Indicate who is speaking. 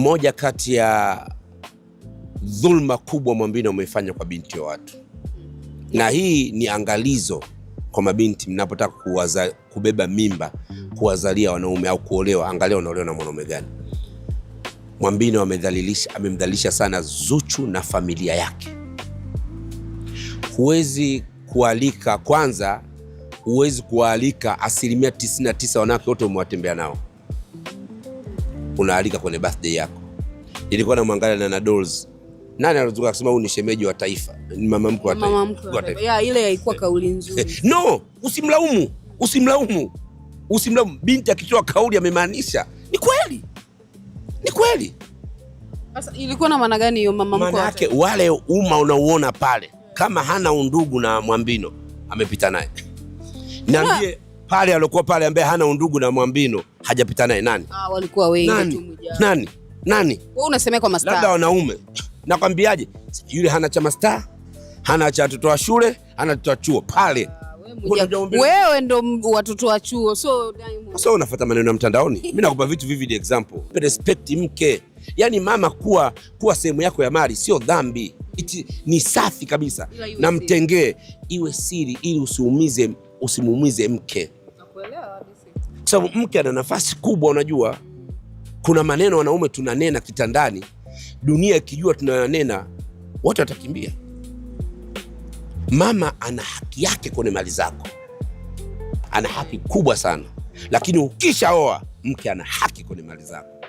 Speaker 1: Moja kati ya dhulma kubwa Mwambino umeifanya kwa binti wa watu, na hii ni angalizo kwa mabinti mnapotaka kubeba mimba, kuwazalia wanaume au kuolewa. Angalia unaolewa na mwanaume gani. Mwambino amemdhalilisha sana Zuchu na familia yake. Huwezi kualika, kwanza huwezi kualika 99% wanawake wote umewatembea nao, unaalika kwenye birthday yako. Nilikuwa na mwangalia na Dolls, nani anazuka kusema huyu ni shemeji wa taifa, ni mama mkwe wa taifa.
Speaker 2: Ya ile haikuwa kauli nzuri.
Speaker 1: No, usimlaumu. Binti akitoa kauli amemaanisha. Ni kweli.
Speaker 2: Sasa ilikuwa na maana gani hiyo mama mkwe?
Speaker 1: Maana yake wale unauona pale, kama hana undugu na Mwambino amepita naye. Niambie pale alikuwa pale ambaye hana undugu na Mwambino hajapita naye nani?
Speaker 2: Walikuwa wengi tu mjana.
Speaker 1: Nani?
Speaker 2: Wewe unasemea kwa mastaa.
Speaker 1: Labda wanaume. Nakwambiaje? Yule hana cha mastaa, hana cha watoto wa shule, hana watoto wa chuo pale.
Speaker 2: Wewe ndo watoto wa chuo, so
Speaker 1: unafuata maneno ya mtandaoni. Mimi nakupa vitu vivid example. Respect mke. Yaani mama, kuwa sehemu yako ya mali sio dhambi. Ni safi kabisa. Na mtengee iwe siri ili usimuumize mke.
Speaker 2: Nakuelewa kabisa.
Speaker 1: Kwa sababu mke ana nafasi kubwa. Unajua kuna maneno wanaume tunanena kitandani, dunia ikijua tunanena watu watakimbia. Mama ana haki yake kwenye mali zako, ana haki kubwa sana, lakini ukishaoa mke ana haki kwenye mali zako.